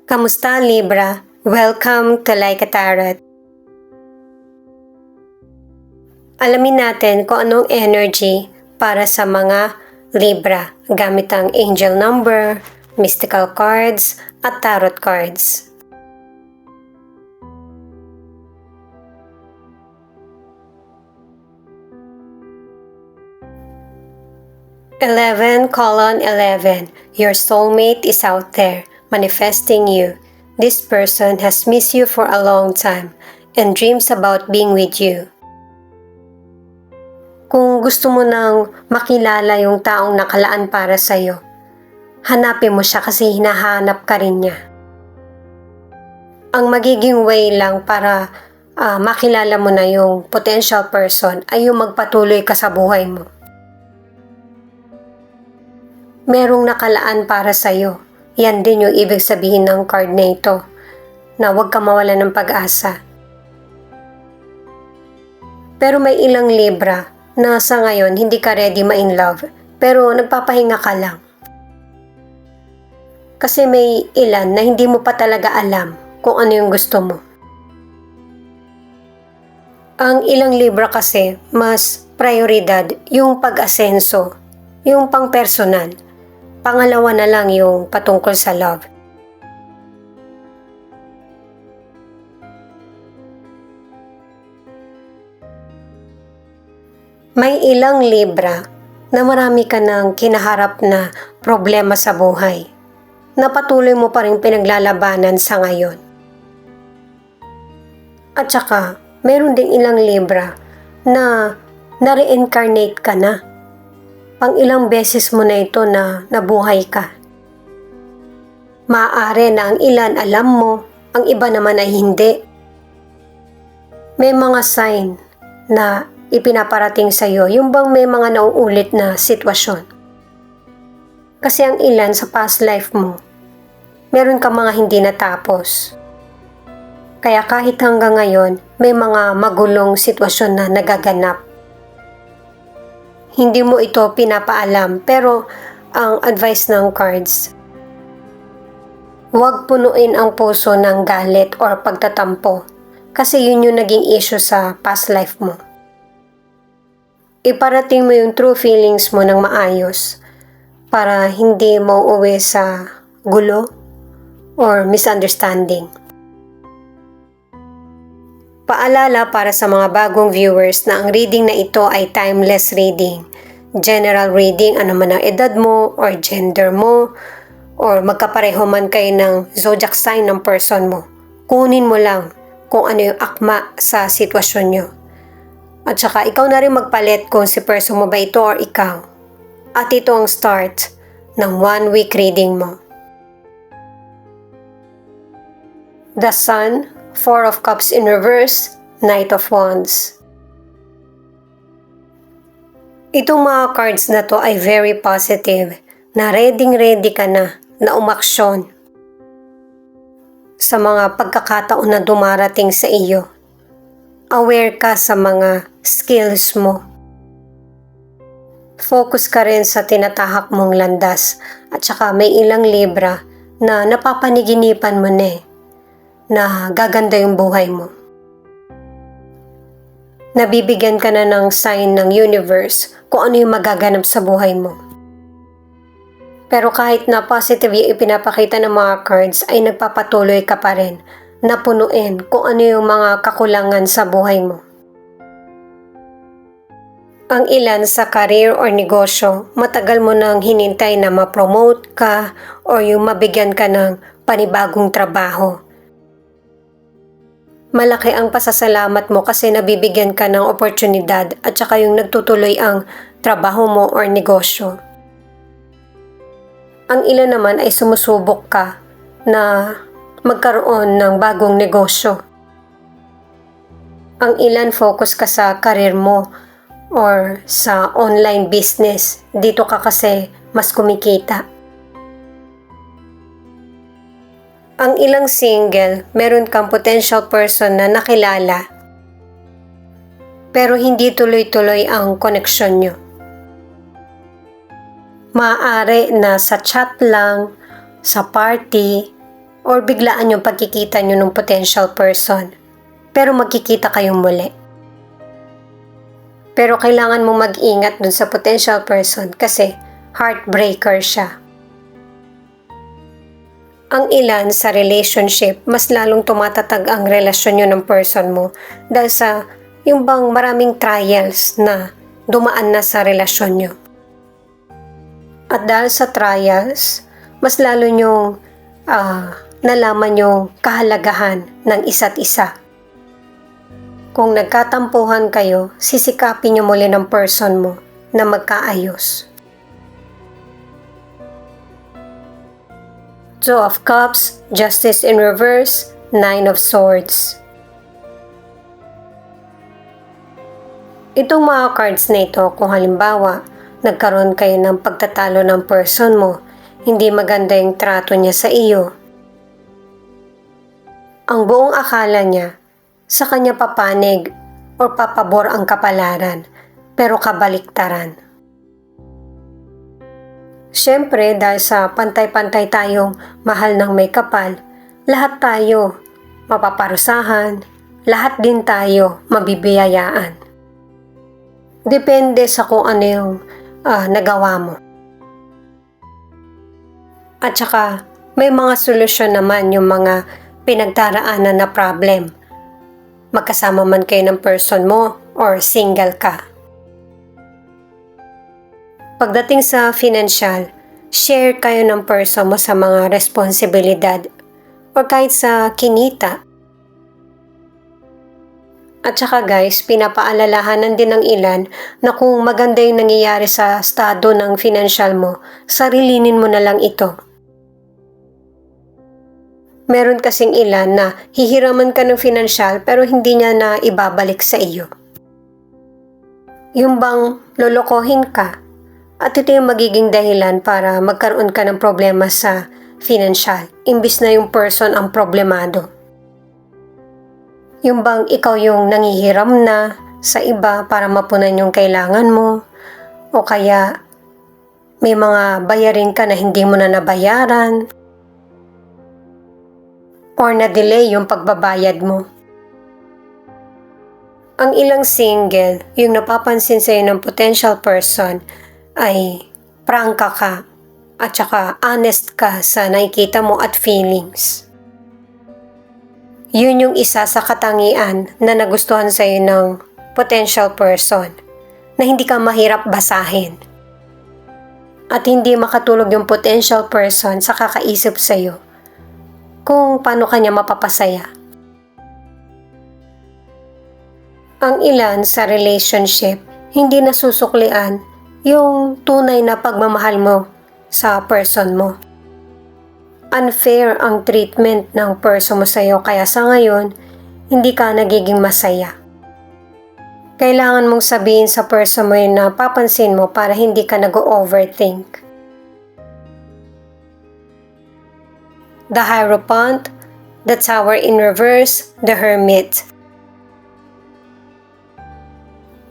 Kamusta Libra? Welcome to Like a Tarot. Alamin natin kung anong energy para sa mga Libra gamit ang angel number, mystical cards, at tarot cards. (11:11). Your soulmate is out there, manifesting you. This person has missed you for a long time and dreams about being with you. Kung gusto mo nang makilala yung taong nakalaan para sa'yo, hanapin mo siya kasi hinahanap ka rin niya. Ang magiging way lang para makilala mo na yung potential person ay yung magpatuloy ka sa buhay mo. Merong nakalaan para sa'yo. Yan din yung ibig sabihin ng card na ito, na huwag ka mawala ng pag-asa. Pero may ilang Libra na sa ngayon hindi ka ready ma-in love, pero nagpapahinga ka lang. Kasi may ilan na hindi mo pa talaga alam kung ano yung gusto mo. Ang ilang Libra kasi, mas prioridad yung pag-asenso, yung pang-personal. Pangalawa na lang yung patungkol sa love. May ilang Libra na marami ka ng kinaharap na problema sa buhay na patuloy mo pa rin pinaglalabanan sa ngayon. At saka, meron ding ilang Libra na na-reincarnate ka na. Pang ilang beses mo na ito na nabuhay ka. Maaari na ang ilan alam mo, ang iba naman ay hindi. May mga sign na ipinaparating sa iyo, yung bang may mga nauulit na sitwasyon. Kasi ang ilan sa past life mo, meron ka mga hindi natapos. Kaya kahit hanggang ngayon, may mga magulong sitwasyon na nagaganap. Hindi mo ito pinapaalam, pero ang advice ng cards, huwag punuin ang puso ng galit or pagtatampo kasi yun yung naging issue sa past life mo. Iparating mo yung true feelings mo ng maayos para hindi mo uwi sa gulo or misunderstanding. Paalala para sa mga bagong viewers na ang reading na ito ay timeless reading. General reading, ano man ang edad mo or gender mo or magkapareho man kayo ng zodiac sign ng person mo. Kunin mo lang kung ano yung akma sa sitwasyon nyo. At saka ikaw na rin magpalit kung si person mo ba ito or ikaw. At ito ang start ng 1 week reading mo. The Sun, 4 of Cups in reverse, Knight of Wands. Itong mga cards na to ay very positive, na ready ka na umaksyon sa mga pagkakataon na dumarating sa iyo. Aware ka sa mga skills mo. Focus ka rin sa tinatahak mong landas at saka may ilang Libra na napapaniginipan mo na gaganda yung buhay mo. Nabibigyan ka na ng sign ng universe kung ano yung magaganap sa buhay mo. Pero kahit na positive yung ipinapakita ng mga cards ay nagpapatuloy ka pa rin na punuin kung ano yung mga kakulangan sa buhay mo. Ang ilan sa career or negosyo, matagal mo nang hinintay na ma-promote ka o yung mabigyan ka ng panibagong trabaho. Malaki ang pasasalamat mo kasi nabibigyan ka ng oportunidad at saka yung nagtutuloy ang trabaho mo or negosyo. Ang ilan naman ay sumusubok ka na magkaroon ng bagong negosyo. Ang ilan focus ka sa career mo or sa online business. Dito ka kasi mas kumikita. Ang ilang single, meron kang potential person na nakilala pero hindi tuloy-tuloy ang koneksyon nyo. Maaari na sa chat lang, sa party, or biglaan yung pagkikita nyo ng potential person, pero magkikita kayong muli. Pero kailangan mo mag-ingat dun sa potential person kasi heartbreaker siya. Ang ilan sa relationship, mas lalong tumatatag ang relasyon nyo ng person mo dahil sa yung bang maraming trials na dumaan na sa relasyon nyo. At dahil sa trials, mas lalo nyong nalaman yung kahalagahan ng isa't isa. Kung nagkatampuhan kayo, sisikapin nyo muli ng person mo na magkaayos. Two of Cups, Justice in Reverse, Nine of Swords. Itong mga cards na ito, kung halimbawa, nagkaroon kayo ng pagtatalo ng person mo, hindi maganda yung trato niya sa iyo. Ang buong akala niya, sa kanya papanig o papabor ang kapalaran, pero kabaliktaran. Siyempre, dahil sa pantay-pantay tayong mahal ng may kapal, lahat tayo mapaparusahan, lahat din tayo mabibiyayaan. Depende sa kung ano yung nagawa mo. At saka, may mga solusyon naman yung mga pinagdaraanan na problem. Magkasama man kayo ng person mo or single ka. Pagdating sa financial, share kayo ng person mo sa mga responsibilidad o kahit sa kinita. At saka guys, pinapaalalahanan din ng ilan na kung maganda yung nangyayari sa estado ng financial mo, sarilinin mo na lang ito. Meron kasing ilan na hihiraman ka ng financial pero hindi niya na ibabalik sa iyo. Yung bang lolokohin ka, at ito yung magiging dahilan para magkaroon ka ng problema sa financial, imbis na yung person ang problemado. Yung bang ikaw yung nangihiram na sa iba para mapunan yung kailangan mo, o kaya may mga bayarin ka na hindi mo na nabayaran, or na-delay yung pagbabayad mo. Ang ilang single, yung napapansin sa'yo ng potential person, ay prangka ka at saka honest ka sa nakikita mo at feelings. Yun yung isa sa katangian na nagustuhan sa'yo ng potential person na hindi ka mahirap basahin. At hindi makatulog yung potential person sa kakaisip sa'yo kung paano kanya mapapasaya. Ang ilan sa relationship, hindi nasusuklian yung tunay na pagmamahal mo sa person mo. Unfair ang treatment ng person mo sa'yo kaya sa ngayon, hindi ka nagiging masaya. Kailangan mong sabihin sa person mo yun na papansin mo para hindi ka nag-overthink. The Hierophant, the Tower in Reverse, the Hermit.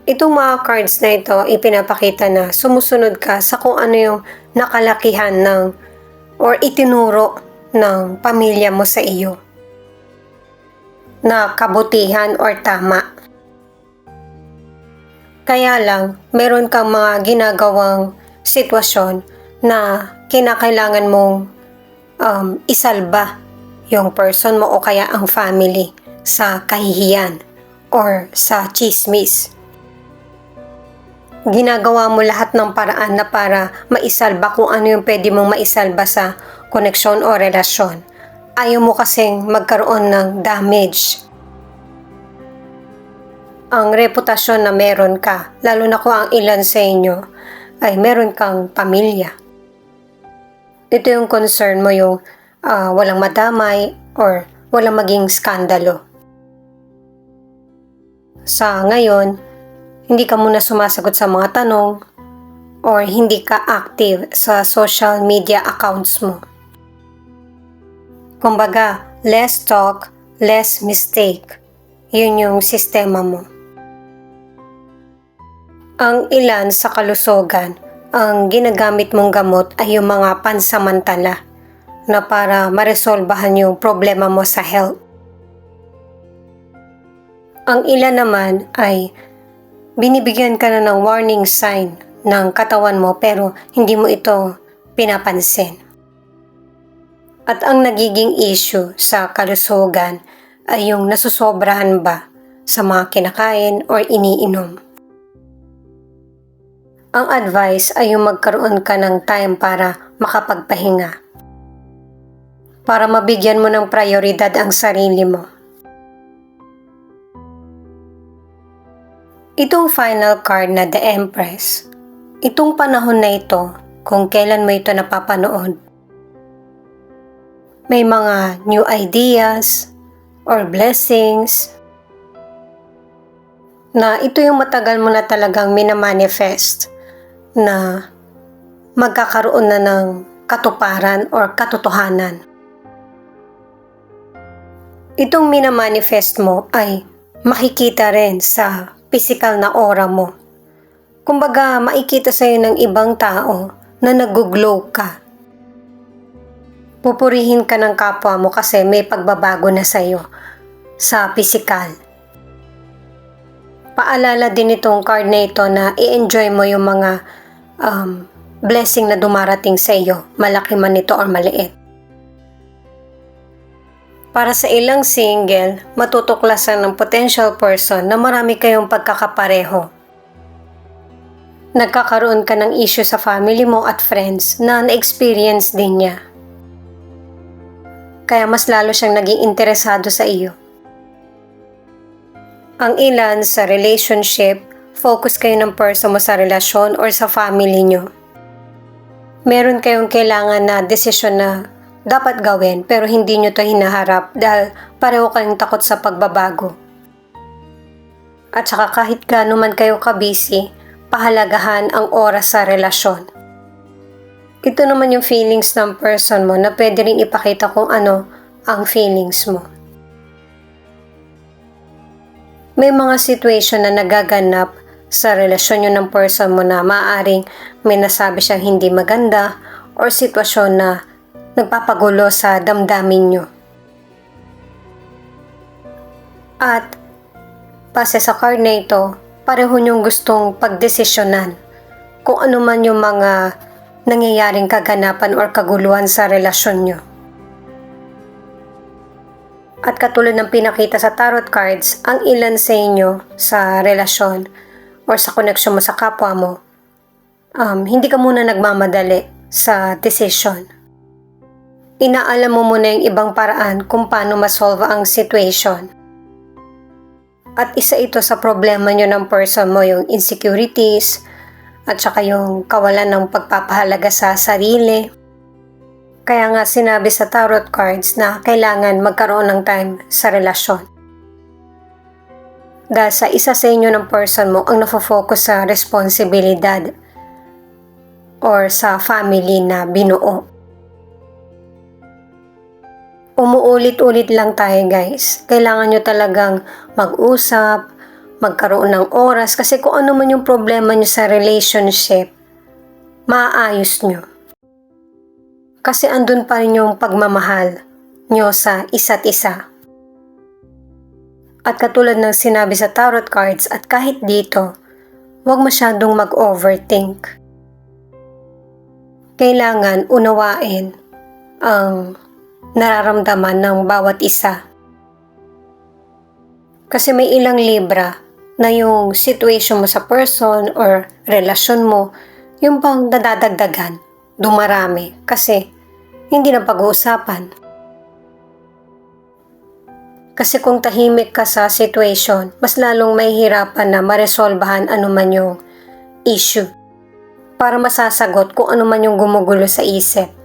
Itong mga cards na ito, ipinapakita na sumusunod ka sa kung ano yung nakalakihan ng or itinuro ng pamilya mo sa iyo na kabutihan or tama. Kaya lang, meron kang mga ginagawang sitwasyon na kinakailangan mong isalba yung person mo o kaya ang family sa kahihiyan or sa chismis. Ginagawa mo lahat ng paraan na para maisalba kung ano yung pwede mong maisalba sa koneksyon o relasyon. Ayaw mo kasing magkaroon ng damage. Ang reputasyon na meron ka, lalo na kung ang ilan sa inyo ay meron kang pamilya. Ito yung concern mo, yung walang madamay or walang maging skandalo. Sa ngayon, hindi ka muna sumasagot sa mga tanong or hindi ka active sa social media accounts mo. Kumbaga, less talk, less mistake. Yun yung sistema mo. Ang ilan sa kalusugan, ang ginagamit mong gamot ay yung mga pansamantala na para maresolbahan yung problema mo sa health. Ang ilan naman ay binibigyan ka na ng warning sign ng katawan mo pero hindi mo ito pinapansin. At ang nagiging issue sa kalusugan ay yung nasusobrahan ba sa mga kinakain or iniinom. Ang advice ay yung magkaroon ka ng time para makapagpahinga. Para mabigyan mo ng prioridad ang sarili mo. Itong final card na The Empress, itong panahon na ito, kung kailan mo ito napapanood, may mga new ideas or blessings na ito yung matagal mo na talagang minamanifest na magkakaroon na ng katuparan or katotohanan. Itong minamanifest mo ay makikita rin sa physical na aura mo. Kumbaga, makikita sa'yo ng ibang tao na nag-glow ka. Pupurihin ka ng kapwa mo kasi may pagbabago na sa'yo sa physical. Paalala din itong card na ito na i-enjoy mo yung mga blessing na dumarating sa iyo, malaki man ito or maliit. Para sa ilang single, matutuklasan ng potential person na marami kayong pagkakapareho. Nagkakaroon ka ng issue sa family mo at friends na na-experience din niya. Kaya mas lalo siyang naging interesado sa iyo. Ang ilan sa relationship, focus kayo ng person mo sa relasyon or sa family nyo. Meron kayong kailangan na desisyon na dapat gawin pero hindi nyo to hinaharap dahil pareho kayong takot sa pagbabago. At saka kahit gaano man kayo kabisi, pahalagahan ang oras sa relasyon. Ito naman yung feelings ng person mo na pwede rin ipakita kung ano ang feelings mo. May mga situation na nagaganap sa relasyon nyo ng person mo na maaaring may nasabi siyang hindi maganda or sitwasyon na nagpapagulo sa damdamin nyo. At base sa card na ito, pareho nyong gustong pagdesisyonan kung ano man yung mga nangyayaring kaganapan or kaguluhan sa relasyon nyo. At katulad ng pinakita sa tarot cards, ang ilan sa inyo sa relasyon or sa connection mo sa kapwa mo, hindi ka muna nagmamadali sa decision. Inaalam mo muna yung ibang paraan kung paano masolve ang situation. At isa ito sa problema nyo ng person mo, yung insecurities, at saka yung kawalan ng pagpapahalaga sa sarili. Kaya nga sinabi sa tarot cards na kailangan magkaroon ng time sa relasyon. Dahil sa isa sa inyo ng person mo ang nafo-focus sa responsibilidad or sa family na binuo. Umuulit-ulit lang tayo guys. Kailangan nyo talagang mag-usap, magkaroon ng oras kasi kung ano man yung problema nyo sa relationship, maaayos nyo. Kasi andun pa rin yung pagmamahal nyo sa isa't isa. At katulad ng sinabi sa tarot cards at kahit dito, huwag masyadong mag-overthink. Kailangan unawain ang nararamdaman ng bawat isa. Kasi may ilang Libra na yung situation mo sa person or relasyon mo, yung bang nadadagdagan, dumarami kasi hindi na pag-uusapan. Kasi kung tahimik ka sa situation, mas lalong mahihirapan na maresolbahan anuman yung issue para masasagot kung anuman yung gumugulo sa isip.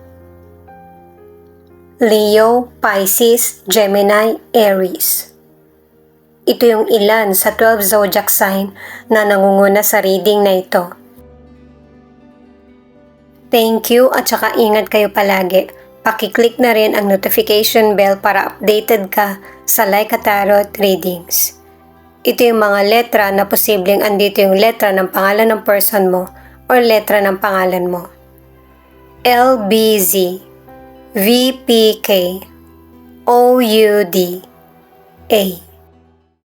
Leo, Pisces, Gemini, Aries. Ito yung ilan sa 12 zodiac sign na nangunguna sa reading na ito. Thank you at saka ingat kayo palagi. Paki-click na rin ang notification bell para updated ka sa Laika Tarot readings. Ito yung mga letra na posibleng andito yung letra ng pangalan ng person mo or letra ng pangalan mo. L, B, Z, VPK OUD A.